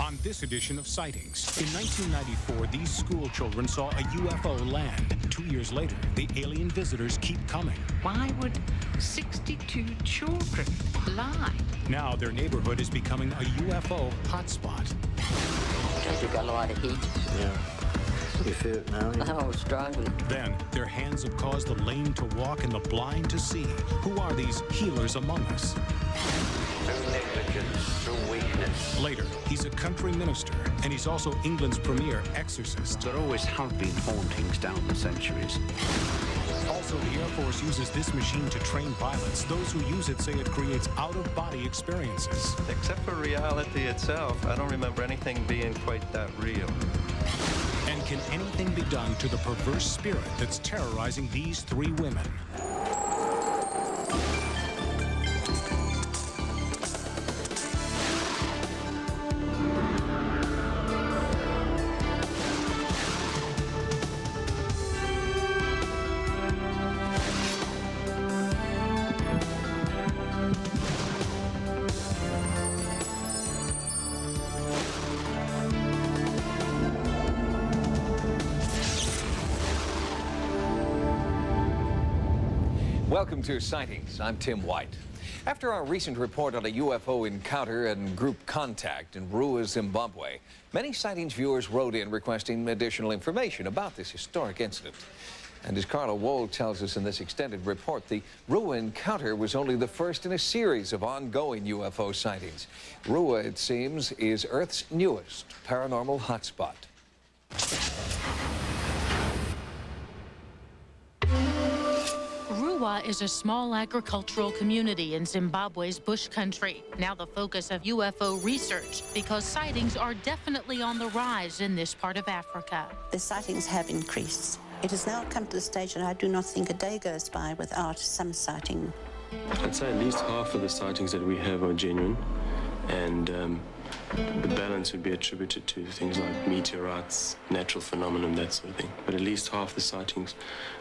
On this edition of Sightings, in 1994, these school children saw a UFO land. 2 years later, the alien visitors keep coming. Why would 62 children lie? Now their neighborhood is becoming a UFO hotspot. You got a lot of heat. Yeah. You feel it now? Yeah. Oh, strongly. Then, their hands have caused the lame to walk and the blind to see. Who are these healers among us? Through negligence, through weakness. Later, he's a country minister, and he's also England's premier exorcist. There always have been hauntings down the centuries. Also, the Air Force uses this machine to train pilots. Those who use it say it creates out-of-body experiences. Except for reality itself, I don't remember anything being quite that real. And can anything be done to the perverse spirit that's terrorizing these three women? Welcome to Sightings. I'm Tim White. After our recent report on a UFO encounter and group contact in Ruwa, Zimbabwe, many Sightings viewers wrote in requesting additional information about this historic incident. And as Carla Wohl tells us in this extended report, the Ruwa encounter was only the first in a series of ongoing UFO sightings. Ruwa, it seems, is Earth's newest paranormal hotspot. Ruwa is a small agricultural community in Zimbabwe's bush country, now the focus of UFO research, because sightings are definitely on the rise in this part of Africa. The sightings have increased. It has now come to the stage that I do not think a day goes by without some sighting. I'd say at least half of the sightings that we have are genuine, and the balance would be attributed to things like meteorites, natural phenomenon, that sort of thing. But at least half the sightings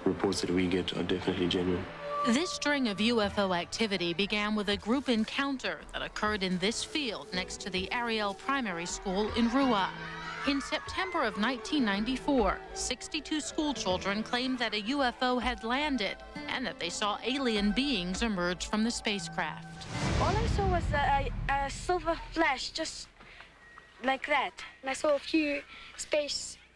reports that we get are definitely genuine. This string of UFO activity began with a group encounter that occurred in this field next to the Ariel Primary School in Ruwa. In September of 1994, 62 school children claimed that a UFO had landed and that they saw alien beings emerge from the spacecraft. All I saw was a silver flash, just like that. And I saw a few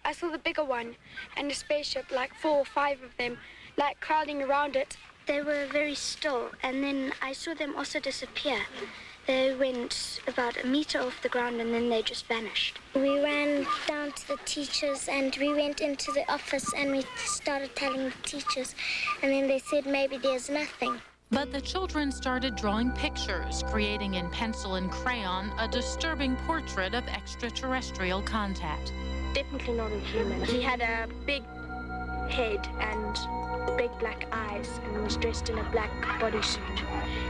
I saw the bigger one and a spaceship, like 4 or 5 of them, like crowding around it. They were very still, and then I saw them also disappear. They went about a meter off the ground and then they just vanished. We ran down to the teachers and we went into the office and we started telling the teachers, and then they said maybe there's nothing. But the children started drawing pictures, creating in pencil and crayon a disturbing portrait of extraterrestrial contact. Definitely not a human. He had a big head and big black eyes and was dressed in a black bodysuit.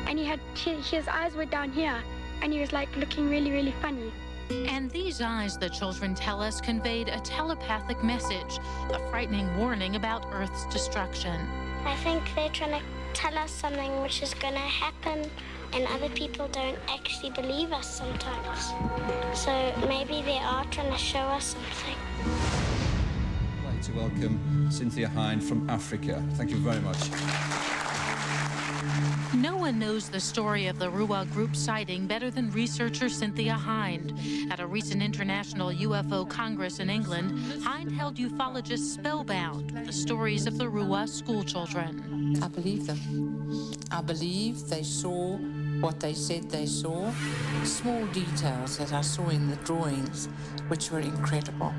And his eyes were down here and he was like looking really, really funny. And these eyes, the children tell us, conveyed a telepathic message, a frightening warning about Earth's destruction. I think they're trying to tell us something which is going to happen, and other people don't actually believe us sometimes. So maybe they are trying to show us something. I'd like to welcome Cynthia Hind from Africa. Thank you very much. No one knows the story of the Ruwa group sighting better than researcher Cynthia Hind. At a recent international UFO Congress in England, Hind held ufologists spellbound with the stories of the Ruwa schoolchildren. I believe them. I believe they saw what they said they saw, small details that I saw in the drawings, which were incredible.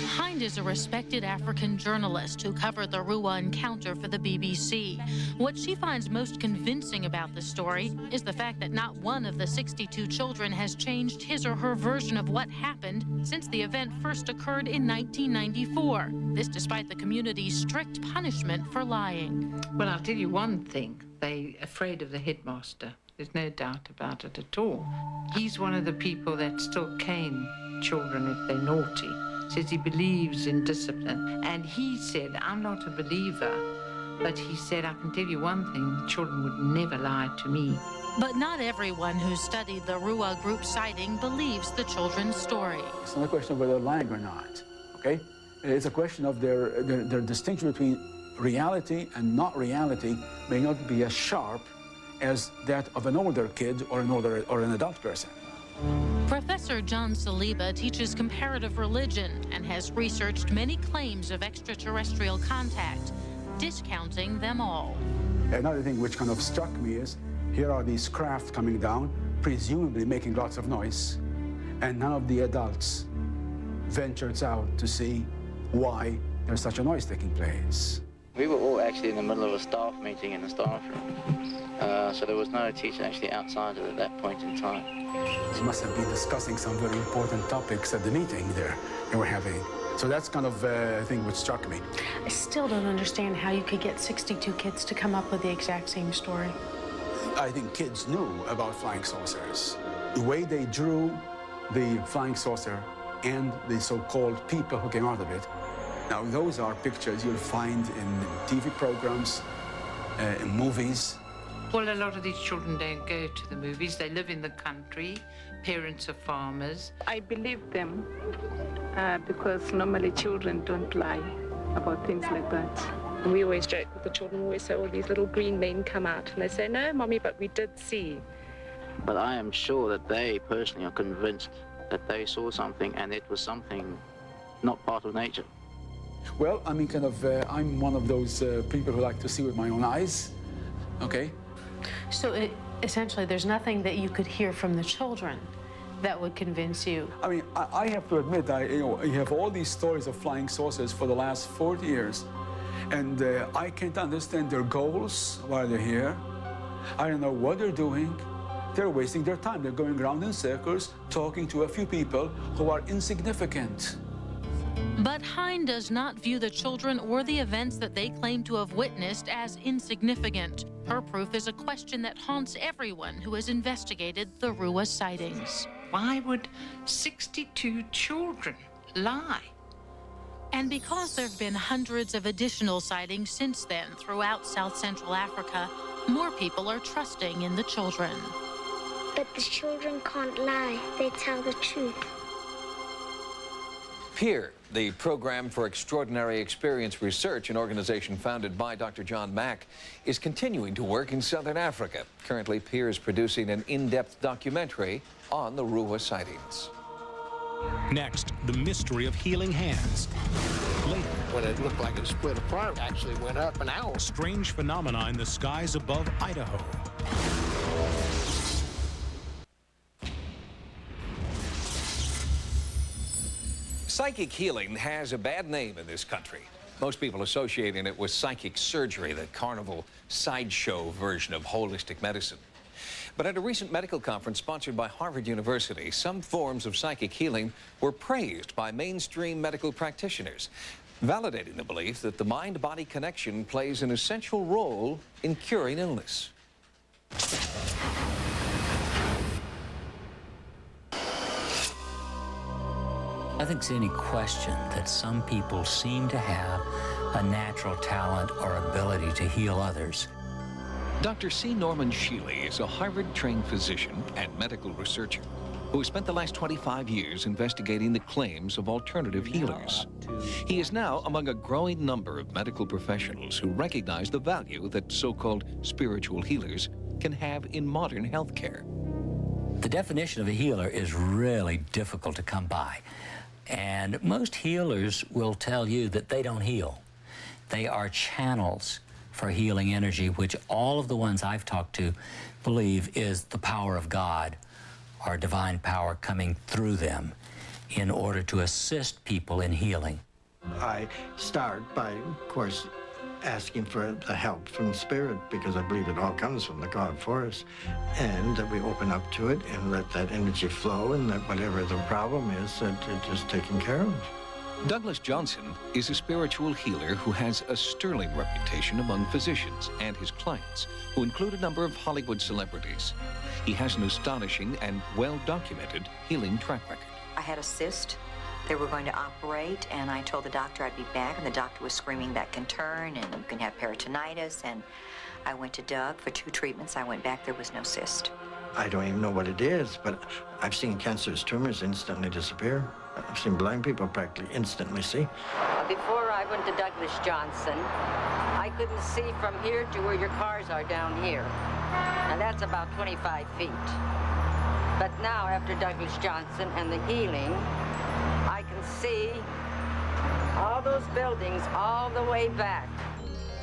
Hind is a respected African journalist who covered the Ruwa encounter for the BBC. What she finds most convincing about the story is the fact that not one of the 62 children has changed his or her version of what happened since the event first occurred in 1994. This despite the community's strict punishment for lying. Well, I'll tell you one thing. They're afraid of the headmaster. There's no doubt about it at all. He's one of the people that still cane children if they're naughty. Says he believes in discipline. And he said, I'm not a believer, but he said, I can tell you one thing, the children would never lie to me. But not everyone who studied the Ruwa group sighting believes the children's story. It's not a question of whether they're lying or not, okay? It's a question of their distinction between reality and not reality may not be as sharp as that of an older kid or an adult person. Professor John Saliba teaches comparative religion and has researched many claims of extraterrestrial contact, discounting them all. Another thing which kind of struck me is, here are these craft coming down, presumably making lots of noise, and none of the adults ventured out to see why there's such a noise taking place. We were all actually in the middle of a staff meeting in the staff room. So there was no teacher actually outside at that point in time. They must have been discussing some very important topics at the meeting they were having. So that's kind of a thing which struck me. I still don't understand how you could get 62 kids to come up with the exact same story. I think kids knew about flying saucers. The way they drew the flying saucer and the so-called people who came out of it. Now, those are pictures you'll find in TV programs, in movies. Well, a lot of these children don't go to the movies. They live in the country. Parents are farmers. I believe them because normally children don't lie about things like that. And we always joke with the children, we always say, all these little green men come out. And they say, no, Mommy, but we did see. But I am sure that they personally are convinced that they saw something and it was something not part of nature. Well, I mean, I'm one of those people who like to see with my own eyes, okay? So essentially, there's nothing that you could hear from the children that would convince you. I mean, I have to admit, you have all these stories of flying saucers for the last 40 years, and I can't understand their goals while they're here. I don't know what they're doing. They're wasting their time. They're going around in circles, talking to a few people who are insignificant. But Hine does not view the children or the events that they claim to have witnessed as insignificant. Her proof is a question that haunts everyone who has investigated the Ruwa sightings. Why would 62 children lie? And because there have been hundreds of additional sightings since then throughout South Central Africa, more people are trusting in the children. But the children can't lie. They tell the truth. PEER, the Program for Extraordinary Experience Research, an organization founded by Dr. John Mack, is continuing to work in Southern Africa. Currently, PEER is producing an in-depth documentary on the Ruwa sightings. Next, the mystery of healing hands. Later, when it looked like it split apart, it actually went up an hour. Strange phenomena in the skies above Idaho. Psychic healing has a bad name in this country. Most people associating it with psychic surgery, the carnival sideshow version of holistic medicine. But at a recent medical conference sponsored by Harvard University, some forms of psychic healing were praised by mainstream medical practitioners, validating the belief that the mind-body connection plays an essential role in curing illness. I think there's any question that some people seem to have a natural talent or ability to heal others. Dr. C. Norman Shealy is a Harvard-trained physician and medical researcher who has spent the last 25 years investigating the claims of alternative healers. He is now among a growing number of medical professionals who recognize the value that so-called spiritual healers can have in modern healthcare. The definition of a healer is really difficult to come by. And most healers will tell you that they don't heal. They are channels for healing energy, which all of the ones I've talked to believe is the power of God or divine power coming through them in order to assist people in healing. I start by, of course, asking for the help from Spirit, because I believe it all comes from the God for us, and that we open up to it and let that energy flow, and that whatever the problem is, that it's just taken care of. Douglas Johnson is a spiritual healer who has a sterling reputation among physicians and his clients, who include a number of Hollywood celebrities. He has an astonishing and well-documented healing track record. I had a cyst. They were going to operate, and I told the doctor I'd be back, and the doctor was screaming that can turn, and you can have peritonitis, and I went to Doug for 2 treatments. I went back, there was no cyst. I don't even know what it is, but I've seen cancerous tumors instantly disappear. I've seen blind people practically instantly see. Before I went to Douglas Johnson, I couldn't see from here to where your cars are down here. Now that's about 25 feet. But now, after Douglas Johnson and the healing, I can see all those buildings all the way back.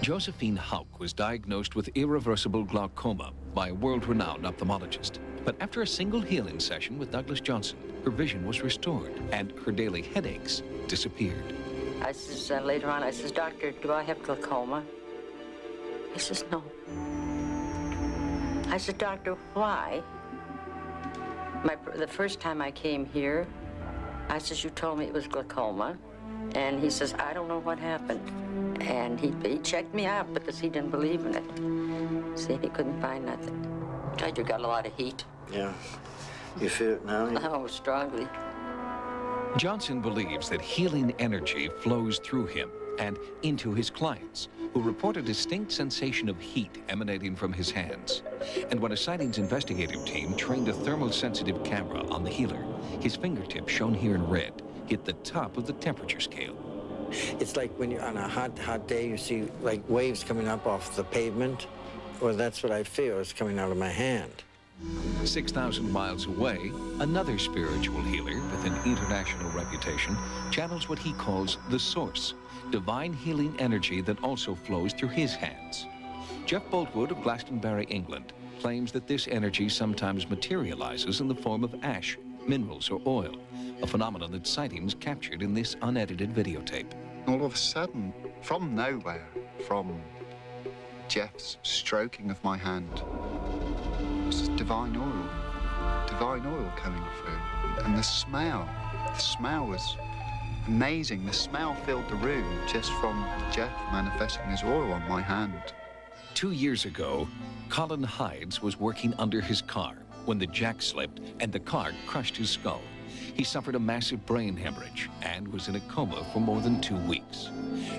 Josephine Hauk was diagnosed with irreversible glaucoma by a world-renowned ophthalmologist. But after a single healing session with Douglas Johnson, her vision was restored and her daily headaches disappeared. I says, later on, I says, Doctor, do I have glaucoma? He says, no. I said, Doctor, why? The first time I came here, I says, you told me it was glaucoma. And he says, I don't know what happened. And he checked me out because he didn't believe in it. See, he couldn't find nothing. God, you got a lot of heat. Yeah. You feel it now? Oh, strongly. Johnson believes that healing energy flows through him and into his clients, who report a distinct sensation of heat emanating from his hands. And when a sightings investigative team trained a thermosensitive camera on the healer, his fingertip, shown here in red, hit the top of the temperature scale. It's like when you're on a hot day, you see like waves coming up off the pavement. Well, that's what I feel is coming out of my hand. 6,000 miles away, another spiritual healer with an international reputation channels what he calls the source, divine healing energy that also flows through his hands. Jeff Boltwood of Glastonbury, England, claims that this energy sometimes materializes in the form of ash, minerals, or oil, a phenomenon that sightings captured in this unedited videotape. All of a sudden, from nowhere, from Jeff's stroking of my hand, was divine oil coming through. And the smell was amazing. The smell filled the room just from Jeff manifesting his oil on my hand. 2 years ago, Colin Hydes was working under his car when the jack slipped and the car crushed his skull. He suffered a massive brain hemorrhage and was in a coma for more than 2 weeks.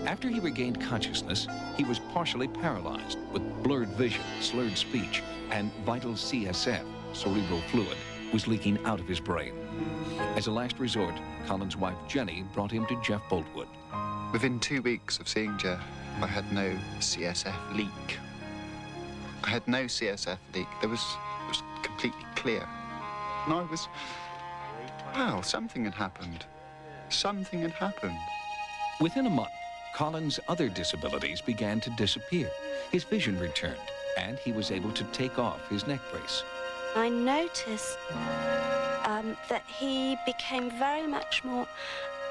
After he regained consciousness, he was partially paralyzed with blurred vision, slurred speech, and vital CSF, cerebral fluid, was leaking out of his brain. As a last resort, Colin's wife Jenny brought him to Jeff Boltwood. Within 2 weeks of seeing Jeff, I had no CSF leak. I had no CSF leak. It was completely clear. And I was, wow, something had happened. Something had happened. Within a month, Colin's other disabilities began to disappear. His vision returned, and he was able to take off his neck brace. I noticed that he became very much more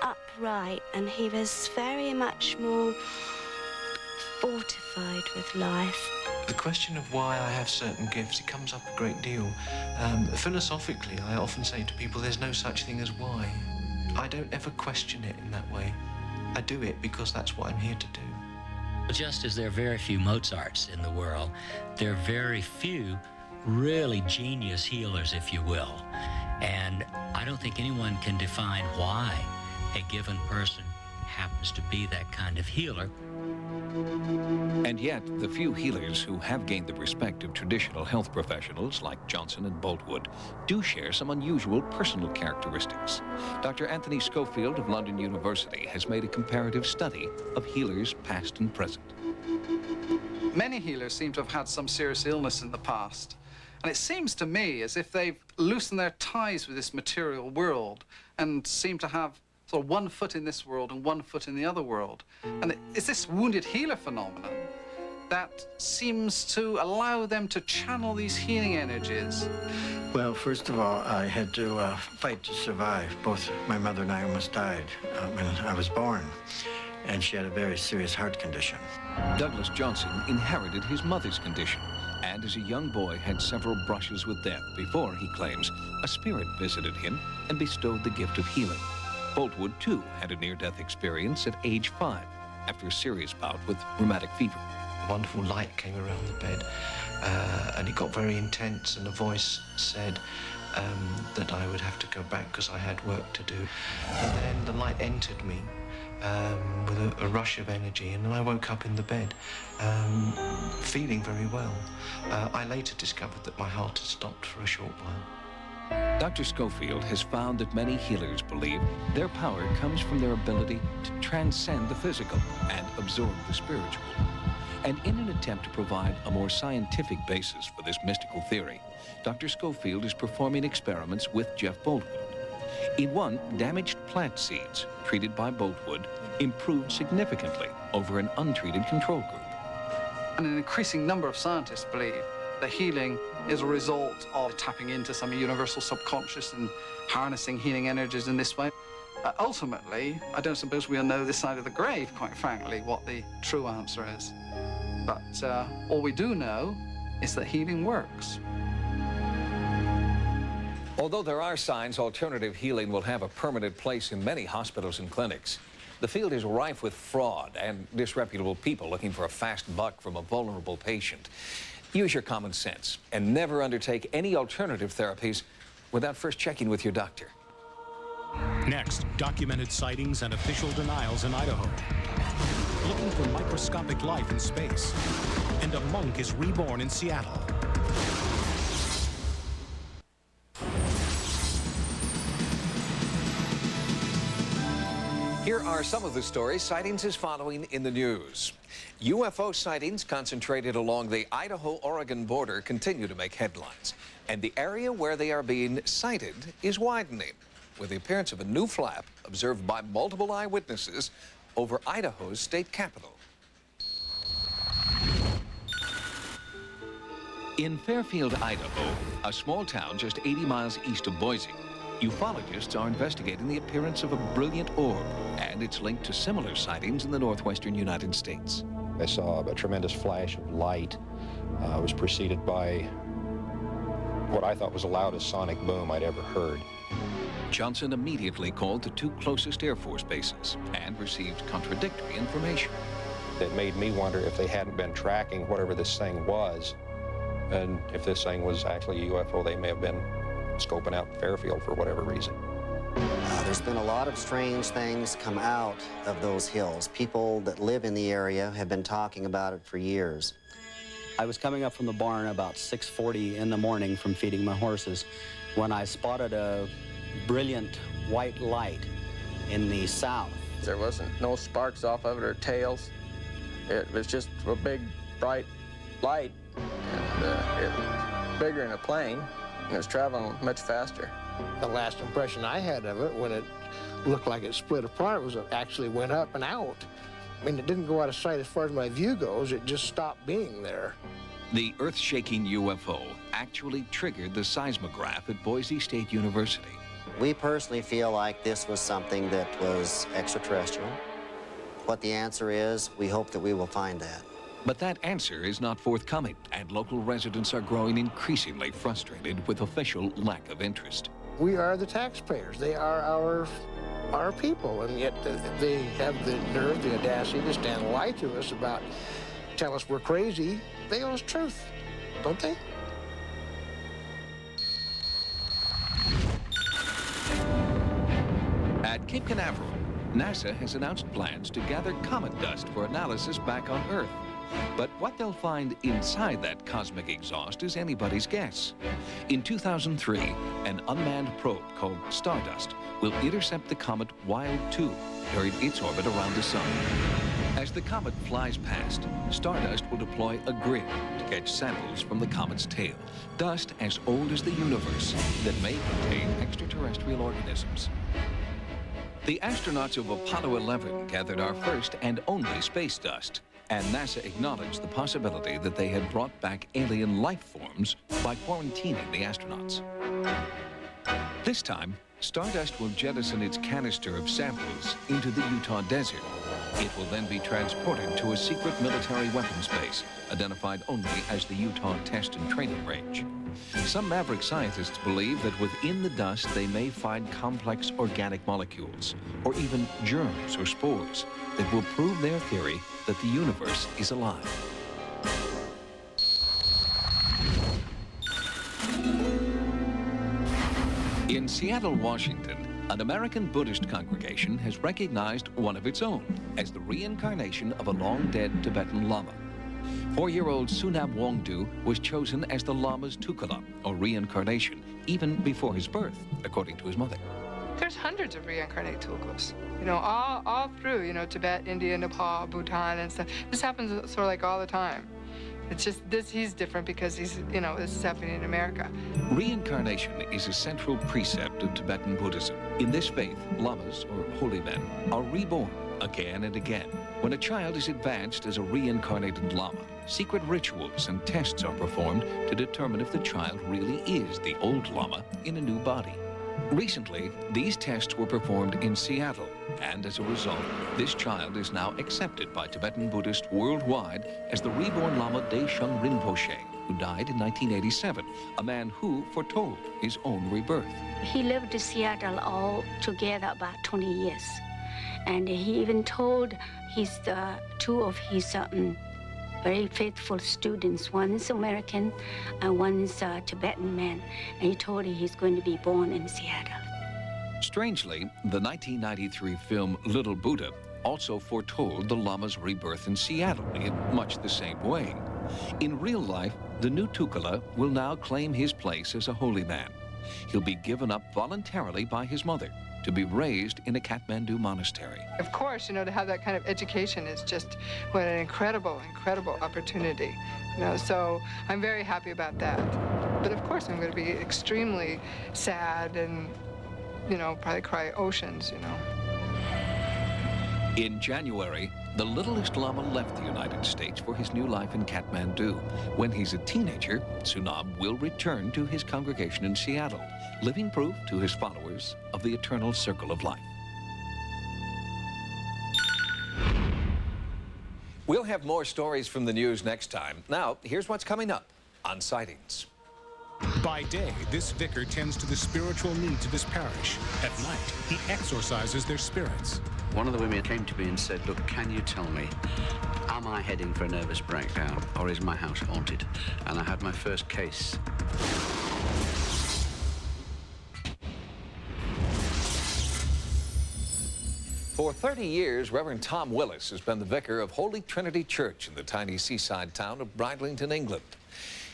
upright, and he was very much more fortified with life. The question of why I have certain gifts, it comes up a great deal. Philosophically, I often say to people, there's no such thing as why. I don't ever question it in that way. I do it because that's what I'm here to do. Just as there are very few Mozarts in the world, there are very few really genius healers, if you will. And I don't think anyone can define why a given person happens to be that kind of healer. And yet, the few healers who have gained the respect of traditional health professionals like Johnson and Boltwood do share some unusual personal characteristics. Dr. Anthony Schofield of London University has made a comparative study of healers past and present. Many healers seem to have had some serious illness in the past. And it seems to me as if they've loosened their ties with this material world and seem to have sort of 1 foot in this world and 1 foot in the other world. And it's this wounded healer phenomenon that seems to allow them to channel these healing energies. Well, first of all, I had to fight to survive. Both my mother and I almost died when I was born, and she had a very serious heart condition. Douglas Johnson inherited his mother's condition, and as a young boy had several brushes with death before, he claims, a spirit visited him and bestowed the gift of healing. Boltwood, too, had a near-death experience at age 5 after a serious bout with rheumatic fever. A wonderful light came around the bed, and it got very intense, and a voice said that I would have to go back because I had work to do. And then the light entered me, with a rush of energy, and then I woke up in the bed feeling very well. I later discovered that my heart had stopped for a short while. Dr. Schofield has found that many healers believe their power comes from their ability to transcend the physical and absorb the spiritual. And in an attempt to provide a more scientific basis for this mystical theory, Dr. Schofield is performing experiments with Jeff Boltwood. In one, damaged plant seeds treated by Boltwood improved significantly over an untreated control group. And an increasing number of scientists believe that healing is a result of tapping into some universal subconscious and harnessing healing energies in this way. Ultimately, I don't suppose we'll know this side of the grave, quite frankly, what the true answer is. But all we do know is that healing works. Although there are signs alternative healing will have a permanent place in many hospitals and clinics, the field is rife with fraud and disreputable people looking for a fast buck from a vulnerable patient. Use your common sense and never undertake any alternative therapies without first checking with your doctor. Next, documented sightings and official denials in Idaho. Looking for microscopic life in space. And a monk is reborn in Seattle. Here are some of the stories Sightings is following in the news. UFO sightings concentrated along the Idaho-Oregon border continue to make headlines. And the area where they are being sighted is widening, with the appearance of a new flap observed by multiple eyewitnesses over Idaho's state capital. In Fairfield, Idaho, a small town just 80 miles east of Boise, ufologists are investigating the appearance of a brilliant orb and its link to similar sightings in the northwestern United States. I saw a tremendous flash of light. It was preceded by what I thought was the loudest sonic boom I'd ever heard. Johnson immediately called the two closest Air Force bases and received contradictory information. It made me wonder if they hadn't been tracking whatever this thing was, and if this thing was actually a UFO, they may have been scoping out Fairfield for whatever reason. There's been a lot of strange things come out of those hills. People that live in the area have been talking about it for years. I was coming up from the barn about 6:40 in the morning from feeding my horses when I spotted a brilliant white light in the south. There wasn't no sparks off of it or tails. It was just a big, bright light, and it was bigger than a plane, and it was traveling much faster. The last impression I had of it, when it looked like it split apart, was it actually went up and out. I mean, it didn't go out of sight as far as my view goes. It just stopped being there. The earth-shaking UFO actually triggered the seismograph at Boise State University. We personally feel like this was something that was extraterrestrial. What the answer is, we hope that we will find that. But that answer is not forthcoming, and local residents are growing increasingly frustrated with official lack of interest. We are the taxpayers. They are our people, and yet they have the nerve, the audacity to stand and lie to us about, tell us we're crazy. They owe us truth, don't they? At Cape Canaveral, NASA has announced plans to gather comet dust for analysis back on Earth. But what they'll find inside that cosmic exhaust is anybody's guess. In 2003, an unmanned probe called Stardust will intercept the comet Wild 2 during its orbit around the sun. As the comet flies past, Stardust will deploy a grid to catch samples from the comet's tail, dust as old as the universe that may contain extraterrestrial organisms. The astronauts of Apollo 11 gathered our first and only space dust, and NASA acknowledged the possibility that they had brought back alien life forms by quarantining the astronauts. This time, Stardust will jettison its canister of samples into the Utah desert. It will then be transported to a secret military weapons base, identified only as the Utah Test and Training Range. Some maverick scientists believe that within the dust they may find complex organic molecules, or even germs or spores, that will prove their theory that the universe is alive. In Seattle, Washington, An American Buddhist congregation has recognized one of its own as the reincarnation of a long-dead Tibetan Lama. 4-year-old Sunam Wongdu was chosen as the Lama's Tukala, or reincarnation, even before his birth, according to his mother. There's hundreds of reincarnated Tukalas, you know, all through, you know, Tibet, India, Nepal, Bhutan, and stuff. This happens sort of like all the time. It's just he's different because he's, you know, this is happening in America. Reincarnation is a central precept of Tibetan Buddhism. In this faith, lamas, or holy men, are reborn again and again. When a child is advanced as a reincarnated lama, secret rituals and tests are performed to determine if the child really is the old lama in a new body. Recently, these tests were performed in Seattle, and as a result, this child is now accepted by Tibetan Buddhists worldwide as the reborn Lama Daeshung Rinpoche, who died in 1987, a man who foretold his own rebirth. He lived in Seattle all together about 20 years, and he even told two of his very faithful students. One is American and one is a Tibetan man. And he told him he's going to be born in Seattle. Strangely, the 1993 film Little Buddha also foretold the Lama's rebirth in Seattle in much the same way. In real life, the new Tukala will now claim his place as a holy man. He'll be given up voluntarily by his mother to be raised in a Kathmandu monastery. Of course, you know, to have that kind of education is just what an incredible, incredible opportunity. You know, so I'm very happy about that. But of course, I'm going to be extremely sad and, you know, probably cry oceans, you know. In January, the littlest Lama left the United States for his new life in Kathmandu. When he's a teenager, Sunam will return to his congregation in Seattle, living proof to his followers of the eternal circle of life. We'll have more stories from the news next time. Now, here's what's coming up on Sightings. By day, this vicar tends to the spiritual needs of his parish. At night, he exorcises their spirits. One of the women came to me and said, look, can you tell me, am I heading for a nervous breakdown or is my house haunted? And I had my first case. For 30 years, Reverend Tom Willis has been the vicar of Holy Trinity Church in the tiny seaside town of Bridlington, England.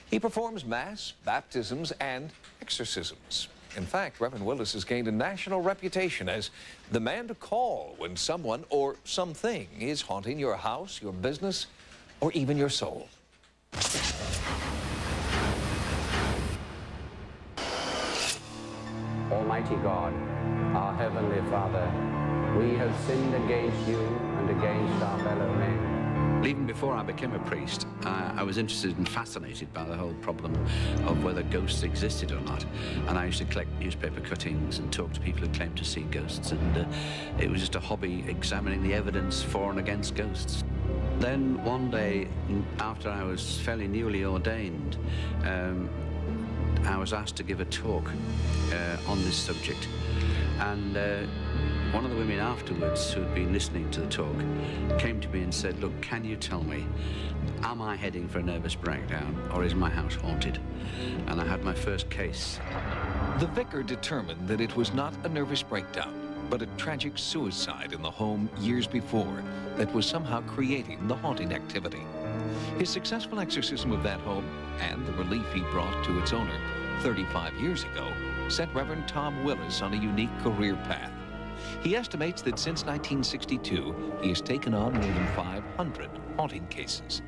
He performs Mass, baptisms, and exorcisms. In fact, Reverend Willis has gained a national reputation as the man to call when someone or something is haunting your house, your business, or even your soul. Almighty God, our Heavenly Father, we have sinned against you and against our fellow men. Even before I became a priest, I was interested and fascinated by the whole problem of whether ghosts existed or not. And I used to collect newspaper cuttings and talk to people who claimed to see ghosts. And it was just a hobby examining the evidence for and against ghosts. Then one day, after I was fairly newly ordained, I was asked to give a talk on this subject. And one of the women afterwards, who'd been listening to the talk, came to me and said, look, can you tell me, am I heading for a nervous breakdown or is my house haunted? And I had my first case. The vicar determined that it was not a nervous breakdown, but a tragic suicide in the home years before that was somehow creating the haunting activity. His successful exorcism of that home and the relief he brought to its owner 35 years ago set Reverend Tom Willis on a unique career path. He estimates that since 1962, he has taken on more than 500 haunting cases.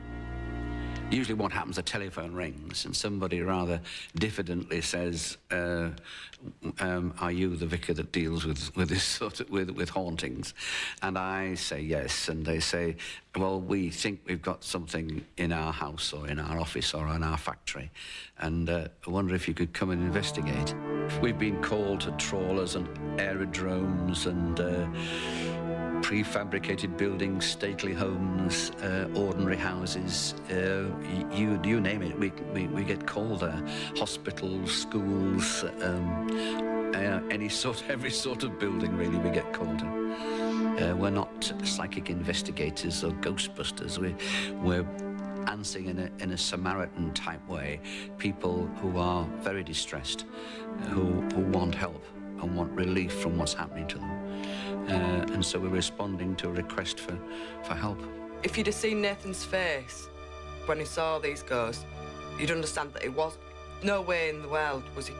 Usually what happens, the telephone rings and somebody rather diffidently says, are you the vicar that deals with this sort of, with hauntings? And I say yes, and they say, well, we think we've got something in our house or in our office or in our factory, and I wonder if you could come and investigate. We've been called to trawlers and aerodromes and prefabricated buildings, stately homes, ordinary houses, you name it, we get called there. Hospitals, schools, every sort of building really we get called to. We're not psychic investigators or ghostbusters. We're answering in a Samaritan type way people who are very distressed, who want help, and want relief from what's happening to them. And so we're responding to a request for help. If you'd have seen Nathan's face when he saw these ghosts, you'd understand that it was no way in the world was he,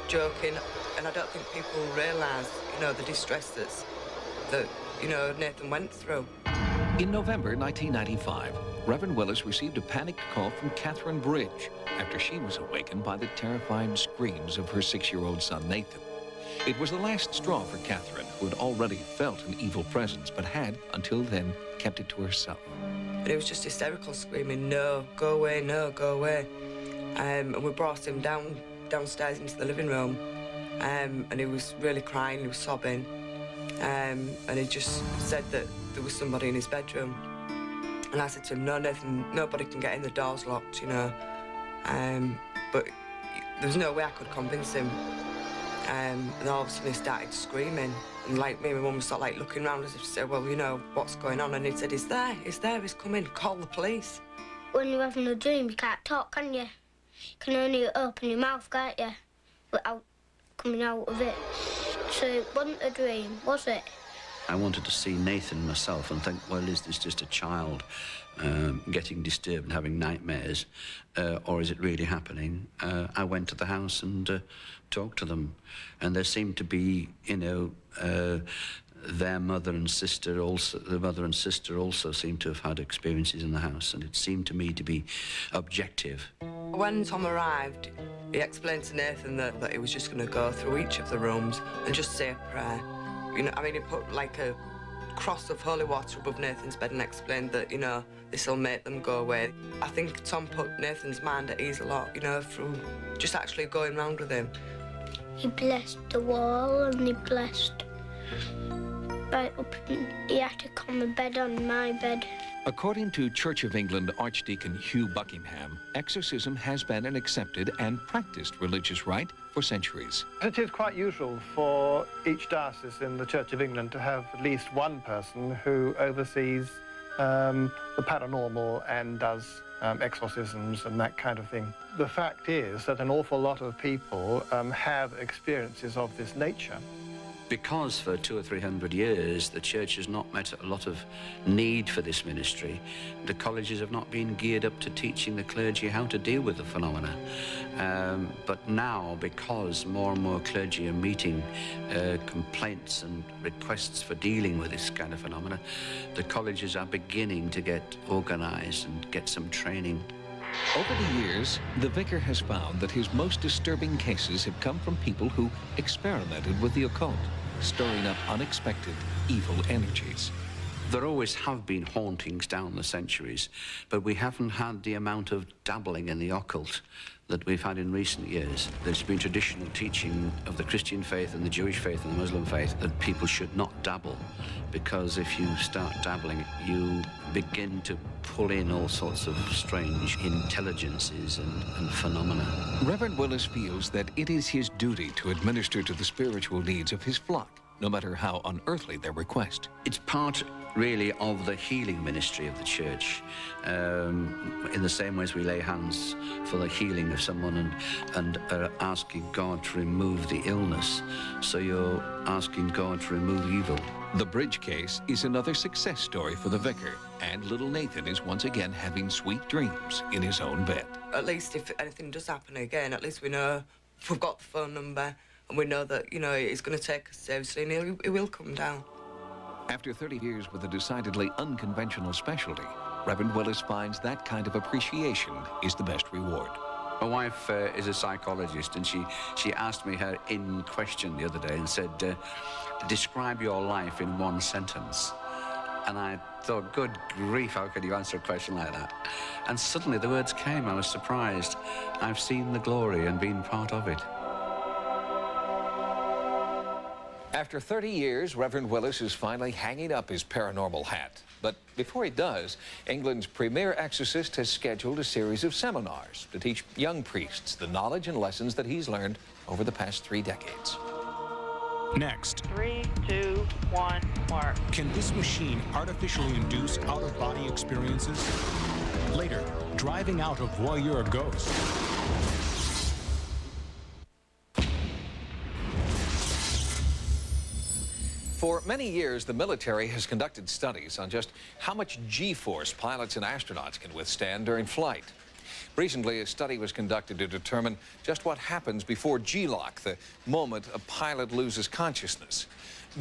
joking. And I don't think people realise, the distress that Nathan went through. In November 1995, Reverend Willis received a panicked call from Catherine Bridge after she was awakened by the terrified screams of her 6-year-old son, Nathan. It was the last straw for Catherine, who had already felt an evil presence, but had, until then, kept it to herself. And he was just hysterical, screaming, "No, go away, no, go away." And we brought him downstairs into the living room, and he was really crying, he was sobbing. And he just said that there was somebody in his bedroom. And I said to him, "No, Nathan, nobody can get in, the door's locked, But there was no way I could convince him. And all of a sudden he started screaming. And me and my mum was sort of looking around as if to say, well, what's going on? And he said, he's there, he's coming, call the police. When you're having a dream, you can't talk, can you? You can only open your mouth, can't you? Without coming out of it. So it wasn't a dream, was it? I wanted to see Nathan myself and think, well, is this just a child getting disturbed and having nightmares, or is it really happening? I went to the house and talked to them, and there seemed to be, their mother and sister also, the mother and sister also seemed to have had experiences in the house, and it seemed to me to be objective. When Tom arrived, he explained to Nathan that he was just going to go through each of the rooms and just say a prayer. He put a cross of holy water above Nathan's bed and explained that, this will make them go away. I think Tom put Nathan's mind at ease a lot, through just actually going round with him. He blessed the wall and he blessed right up. He had to come to bed on my bed. According to Church of England Archdeacon Hugh Buckingham, exorcism has been an accepted and practiced religious rite for centuries. It is quite usual for each diocese in the Church of England to have at least one person who oversees the paranormal and does exorcisms and that kind of thing. The fact is that an awful lot of people have experiences of this nature. Because for 200 or 300 years the church has not met a lot of need for this ministry, the colleges have not been geared up to teaching the clergy how to deal with the phenomena. But now, because more and more clergy are meeting complaints and requests for dealing with this kind of phenomena, the colleges are beginning to get organised and get some training. Over the years, the vicar has found that his most disturbing cases have come from people who experimented with the occult, stirring up unexpected evil energies. There always have been hauntings down the centuries, but we haven't had the amount of dabbling in the occult that we've had in recent years. There's been traditional teaching of the Christian faith and the Jewish faith and the Muslim faith that people should not dabble, because if you start dabbling, you begin to pull in all sorts of strange intelligences and phenomena. Reverend Willis feels that it is his duty to administer to the spiritual needs of his flock, no matter how unearthly their request. It's part, really, of the healing ministry of the church. In the same way as we lay hands for the healing of someone and are asking God to remove the illness, so you're asking God to remove evil. The Bridge case is another success story for the vicar, and little Nathan is once again having sweet dreams in his own bed. At least if anything does happen again, at least we know we've got the phone number, and we know that, he's going to take us seriously and he will come down. After 30 years with a decidedly unconventional specialty, Reverend Willis finds that kind of appreciation is the best reward. My wife is a psychologist, and she asked me her in question the other day and said, describe your life in one sentence. And I thought, good grief, how could you answer a question like that? And suddenly the words came. I was surprised. I've seen the glory and been part of it. After 30 years, Reverend Willis is finally hanging up his paranormal hat. But before he does, England's premier exorcist has scheduled a series of seminars to teach young priests the knowledge and lessons that he's learned over the past 3 decades. Next. 3, 2, 1, mark. Can this machine artificially induce out-of-body experiences? Later, driving out of voyeur ghosts. For many years, the military has conducted studies on just how much G-force pilots and astronauts can withstand during flight. Recently, a study was conducted to determine just what happens before G-lock, the moment a pilot loses consciousness.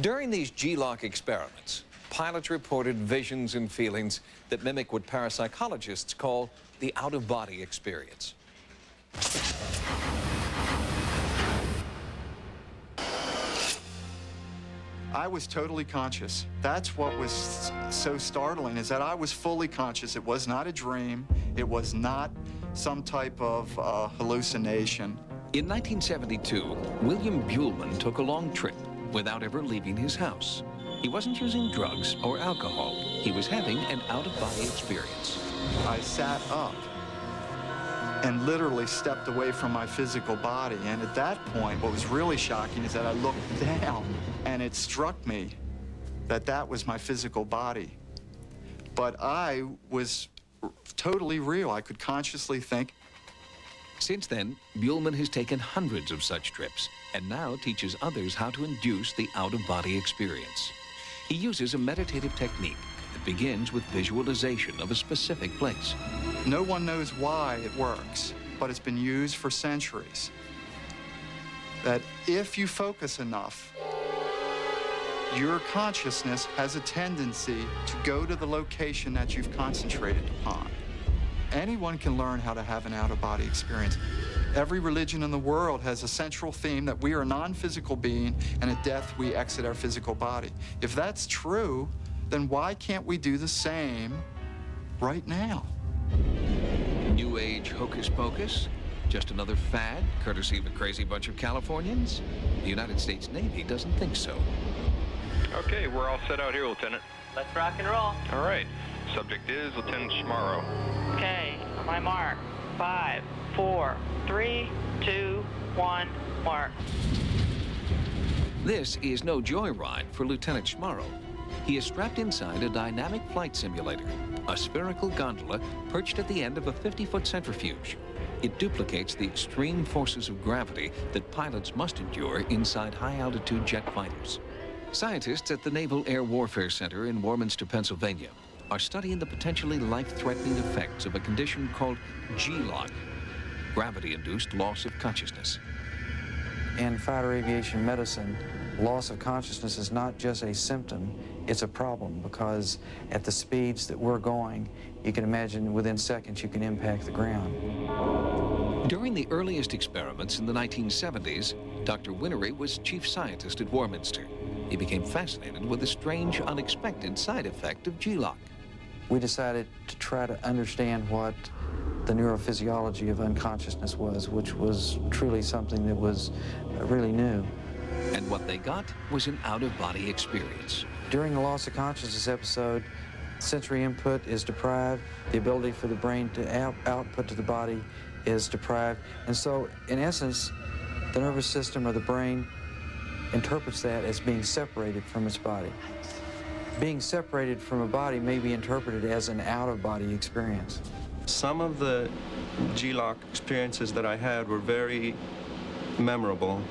During these G-lock experiments, pilots reported visions and feelings that mimic what parapsychologists call the out-of-body experience. I was totally conscious. That's what was so startling, is that I was fully conscious. It was not a dream. It was not some type of hallucination. In 1972, William Buhlman took a long trip without ever leaving his house. He wasn't using drugs or alcohol. He was having an out-of-body experience. I sat up and literally stepped away from my physical body. And at that point, what was really shocking is that I looked down, and it struck me that that was my physical body. But I was totally real. I could consciously think. Since then, Buhlman has taken hundreds of such trips and now teaches others how to induce the out-of-body experience. He uses a meditative technique that begins with visualization of a specific place. No one knows why it works, but it's been used for centuries. That if you focus enough, your consciousness has a tendency to go to the location that you've concentrated upon. Anyone can learn how to have an out-of-body experience. Every religion in the world has a central theme that we are a non-physical being, and at death we exit our physical body. If that's true, then why can't we do the same right now? New Age hocus pocus? Just another fad, courtesy of a crazy bunch of Californians? The United States Navy doesn't think so. Okay, we're all set out here, Lieutenant. Let's rock and roll. All right. Subject is Lieutenant Schmarro. Okay, on my mark. 5, 4, 3, 2, 1, mark. This is no joyride for Lieutenant Schmarro. He is strapped inside a dynamic flight simulator, a spherical gondola perched at the end of a 50-foot centrifuge. It duplicates the extreme forces of gravity that pilots must endure inside high-altitude jet fighters. Scientists at the Naval Air Warfare Center in Warminster, Pennsylvania, are studying the potentially life-threatening effects of a condition called G-lock, gravity-induced loss of consciousness. In fighter aviation medicine, loss of consciousness is not just a symptom, it's a problem, because at the speeds that we're going, you can imagine within seconds you can impact the ground. During the earliest experiments in the 1970s, Dr. Winnery was chief scientist at Warminster. He became fascinated with the strange, unexpected side effect of G-lock. We decided to try to understand what the neurophysiology of unconsciousness was, which was truly something that was really new. And what they got was an out-of-body experience. During the loss of consciousness episode, sensory input is deprived, the ability for the brain to output to the body is deprived, and so, in essence, the nervous system or the brain interprets that as being separated from its body. Being separated from a body may be interpreted as an out-of-body experience. Some of the G-lock experiences that I had were very memorable.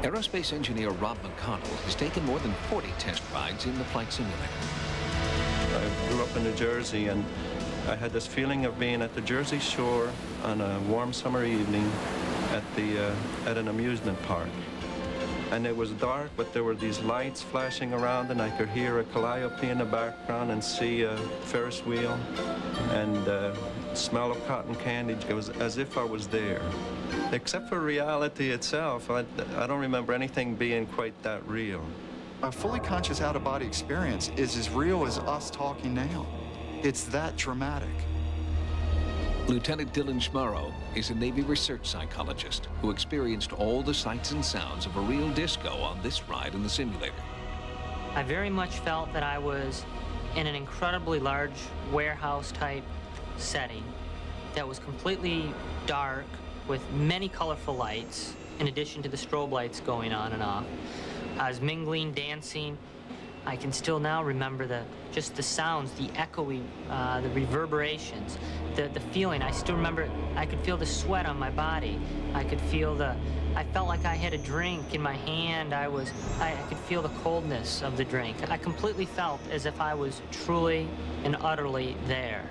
Aerospace engineer Rob McConnell has taken more than 40 test rides in the flight simulator. I grew up in New Jersey, and I had this feeling of being at the Jersey Shore on a warm summer evening at an amusement park. And it was dark, but there were these lights flashing around, and I could hear a calliope in the background and see a Ferris wheel and smell of cotton candy. It was as if I was there. Except for reality itself, I don't remember anything being quite that real. A fully conscious out-of-body experience is as real as us talking now. It's that dramatic. Lieutenant Dylan Schmarro is a Navy research psychologist who experienced all the sights and sounds of a real disco on this ride in the simulator. I very much felt that I was in an incredibly large warehouse-type setting that was completely dark with many colorful lights, in addition to the strobe lights going on and off. I was mingling, dancing, I can still now remember just the sounds, the echoing, the reverberations, the feeling. I still remember, I could feel the sweat on my body. I could feel I felt like I had a drink in my hand. I could feel the coldness of the drink. I completely felt as if I was truly and utterly there.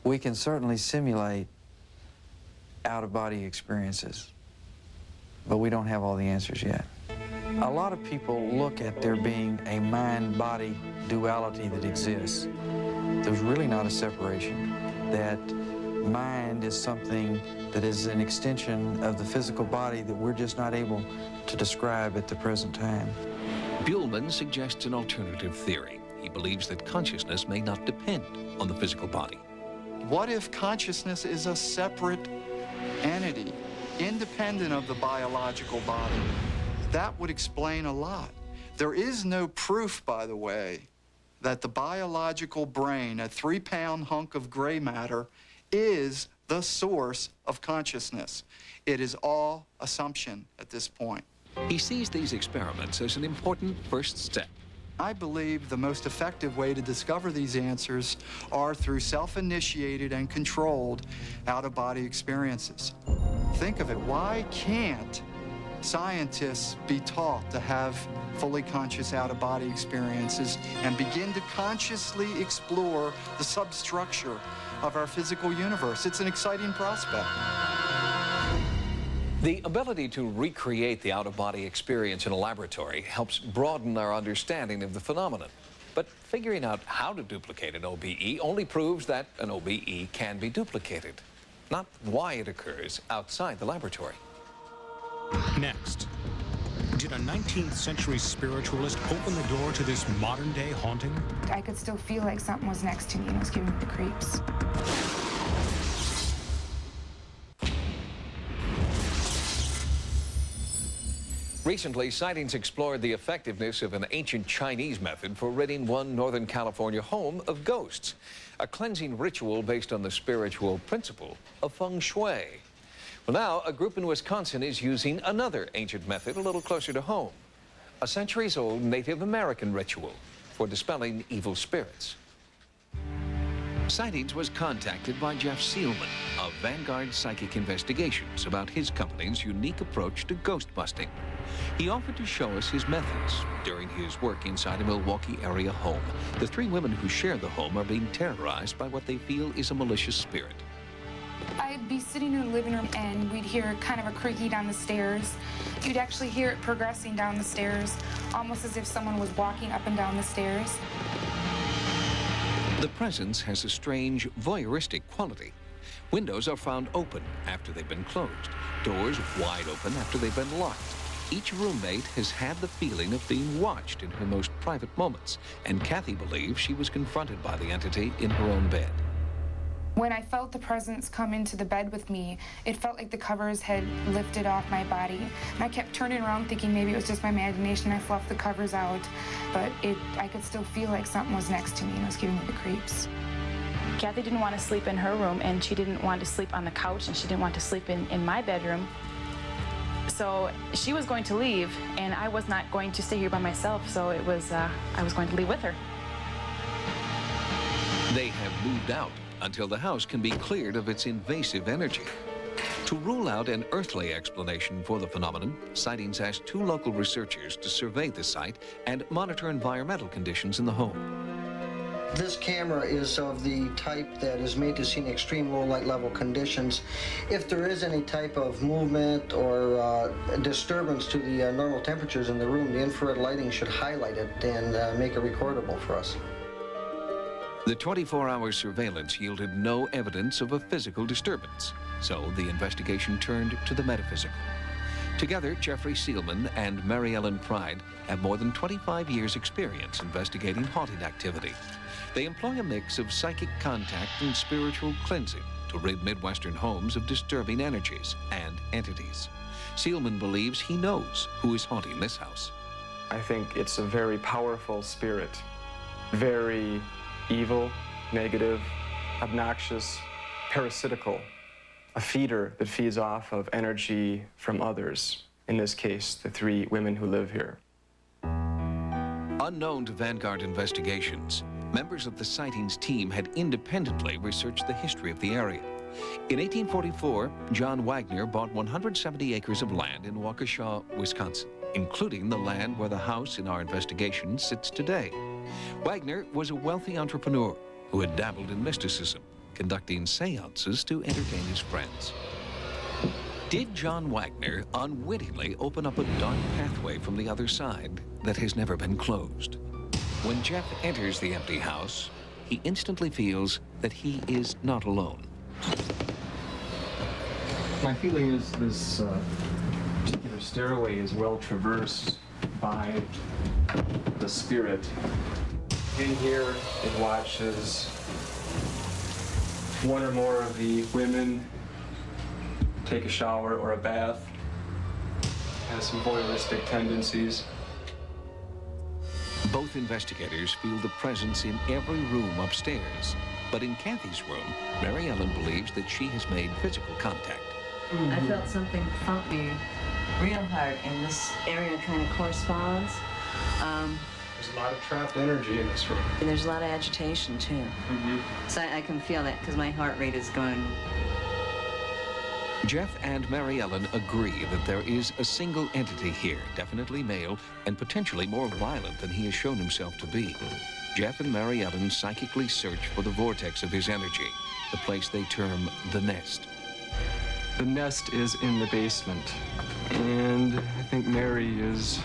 We can certainly simulate out-of-body experiences, but we don't have all the answers yet. A lot of people look at there being a mind-body duality that exists. There's really not a separation. That mind is something that is an extension of the physical body that we're just not able to describe at the present time. Buhlman suggests an alternative theory. He believes that consciousness may not depend on the physical body. What if consciousness is a separate entity, independent of the biological body? That would explain a lot. There is no proof, by the way, that the biological brain, a 3-pound hunk of gray matter, is the source of consciousness. It is all assumption at this point. He sees these experiments as an important first step. I believe the most effective way to discover these answers are through self-initiated and controlled out-of-body experiences. Think of it, why can't scientists be taught to have fully conscious out-of-body experiences and begin to consciously explore the substructure of our physical universe? It's an exciting prospect. The ability to recreate the out-of-body experience in a laboratory helps broaden our understanding of the phenomenon. But figuring out how to duplicate an O.B.E. only proves that an O.B.E. can be duplicated, not why it occurs outside the laboratory. Next, did a 19th century spiritualist open the door to this modern-day haunting? I could still feel like something was next to me and was giving me the creeps. Recently, sightings explored the effectiveness of an ancient Chinese method for ridding one Northern California home of ghosts, a cleansing ritual based on the spiritual principle of feng shui. Well, now, a group in Wisconsin is using another ancient method a little closer to home, a centuries-old Native American ritual for dispelling evil spirits. Sightings was contacted by Jeff Seelman of Vanguard Psychic Investigations about his company's unique approach to ghost busting. He offered to show us his methods during his work inside a Milwaukee area home. The 3 women who share the home are being terrorized by what they feel is a malicious spirit. I'd be sitting in the living room and we'd hear kind of a creaky down the stairs. You'd actually hear it progressing down the stairs, almost as if someone was walking up and down the stairs. The presence has a strange voyeuristic quality. Windows are found open after they've been closed, doors wide open after they've been locked. Each roommate has had the feeling of being watched in her most private moments, and Kathy believes she was confronted by the entity in her own bed. When I felt the presence come into the bed with me, it felt like the covers had lifted off my body. And I kept turning around thinking maybe it was just my imagination. I fluffed the covers out, but I could still feel like something was next to me and it was giving me the creeps. Kathy didn't want to sleep in her room, and she didn't want to sleep on the couch, and she didn't want to sleep in my bedroom. So she was going to leave, and I was not going to stay here by myself, so it was, I was going to leave with her. They have moved out until the house can be cleared of its invasive energy. To rule out an earthly explanation for the phenomenon, Sightings asked 2 local researchers to survey the site and monitor environmental conditions in the home. This camera is of the type that is made to see in extreme low light level conditions. If there is any type of movement or disturbance to the normal temperatures in the room, the infrared lighting should highlight it and make it recordable for us. The 24-hour surveillance yielded no evidence of a physical disturbance, so the investigation turned to the metaphysical. Together, Jeffrey Seelman and Mary Ellen Pride have more than 25 years' experience investigating haunting activity. They employ a mix of psychic contact and spiritual cleansing to rid Midwestern homes of disturbing energies and entities. Seelman believes he knows who is haunting this house. I think it's a very powerful spirit, very evil, negative, obnoxious, parasitical, a feeder that feeds off of energy from others, in this case, the 3 women who live here. Unknown to Vanguard investigations, members of the sightings team had independently researched the history of the area. In 1844, John Wagner bought 170 acres of land in Waukesha, Wisconsin, including the land where the house in our investigation sits today. Wagner was a wealthy entrepreneur who had dabbled in mysticism, conducting seances to entertain his friends. Did John Wagner unwittingly open up a dark pathway from the other side that has never been closed? When Jeff enters the empty house, he instantly feels that he is not alone. My feeling is this particular stairway is well traversed by the spirit. In here, it watches one or more of the women take a shower or a bath. Has some voyeuristic tendencies. Both investigators feel the presence in every room upstairs. But in Kathy's room, Mary Ellen believes that she has made physical contact. I felt something thump me real hard, and this area kind of corresponds. There's a lot of trapped energy in this room. And there's a lot of agitation, too. So I can feel that because my heart rate is going. Jeff and Mary Ellen agree that there is a single entity here, definitely male, and potentially more violent than he has shown himself to be. Jeff and Mary Ellen psychically search for the vortex of his energy, the place they term the nest. The nest is in the basement, and I think Mary is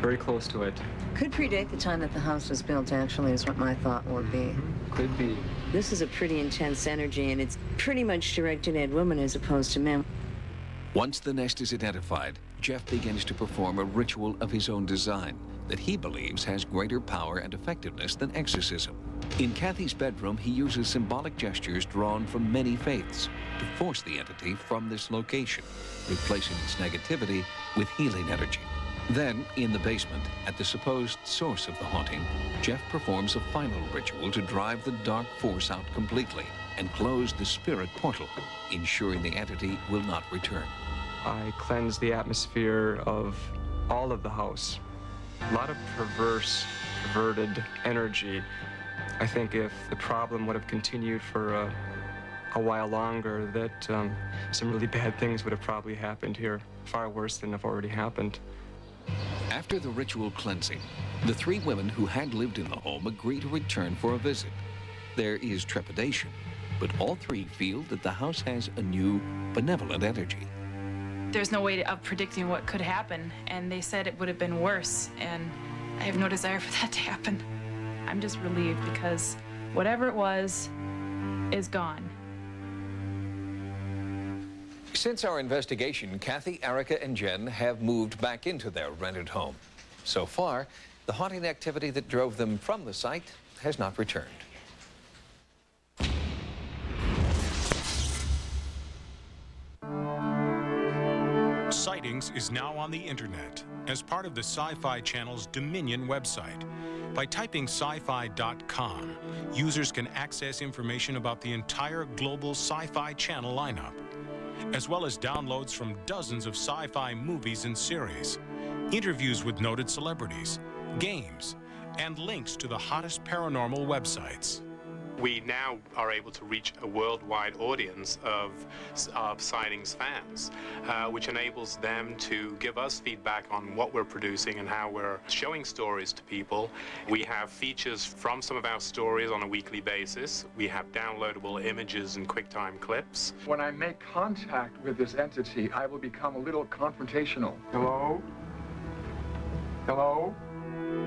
very close to it. Could predate the time that the house was built, actually, is what my thought would be. Could be. This is a pretty intense energy, and it's pretty much directed at women as opposed to men. Once the nest is identified, Jeff begins to perform a ritual of his own design that he believes has greater power and effectiveness than exorcism. In Kathy's bedroom, he uses symbolic gestures drawn from many faiths to force the entity from this location, replacing its negativity with healing energy. Then, in the basement, at the supposed source of the haunting, Jeff performs a final ritual to drive the dark force out completely and close the spirit portal, ensuring the entity will not return. I cleanse the atmosphere of all of the house. A lot of perverted energy. I think if the problem would have continued for a while longer, that some really bad things would have probably happened here, far worse than have already happened. After the ritual cleansing, the three women who had lived in the home agree to return for a visit. There is trepidation, but all three feel that the house has a new, benevolent energy. There's no way of predicting what could happen, and they said it would have been worse, and I have no desire for that to happen. I'm just relieved because whatever it was is gone. Since our investigation, Kathy, Erica, and Jen have moved back into their rented home. So far, the haunting activity that drove them from the site has not returned. Sightings is now on the internet as part of the Sci-Fi Channel's Dominion website. By typing sci-fi.com, users can access information about the entire global Sci-Fi Channel lineup, as well as downloads from dozens of sci-fi movies and series, interviews with noted celebrities, games, and links to the hottest paranormal websites. We now are able to reach a worldwide audience of Sightings fans, which enables them to give us feedback on what we're producing and how we're showing stories to people. We have features from some of our stories on a weekly basis. We have downloadable images and QuickTime clips. When I make contact with this entity, I will become a little confrontational. Hello? Hello?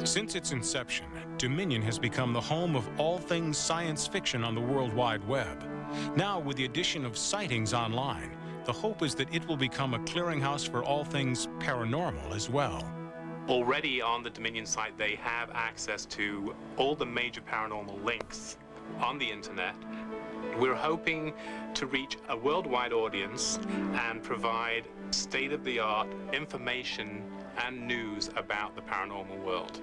Since its inception, Dominion has become the home of all things science fiction on the World Wide Web. Now, with the addition of Sightings Online, the hope is that it will become a clearinghouse for all things paranormal as well. Already on the Dominion site, they have access to all the major paranormal links on the internet. We're hoping to reach a worldwide audience and provide state-of-the-art information and news about the paranormal world.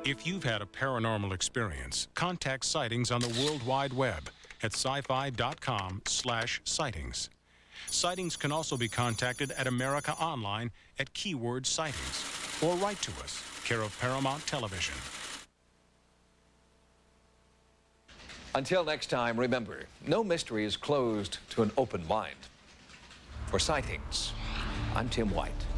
If you've had a paranormal experience, contact Sightings on the World Wide Web at sci-fi.com/sightings. Sightings can also be contacted at America Online at keyword Sightings, or write to us, care of Paramount Television. Until next time, remember, no mystery is closed to an open mind. For Sightings, I'm Tim White.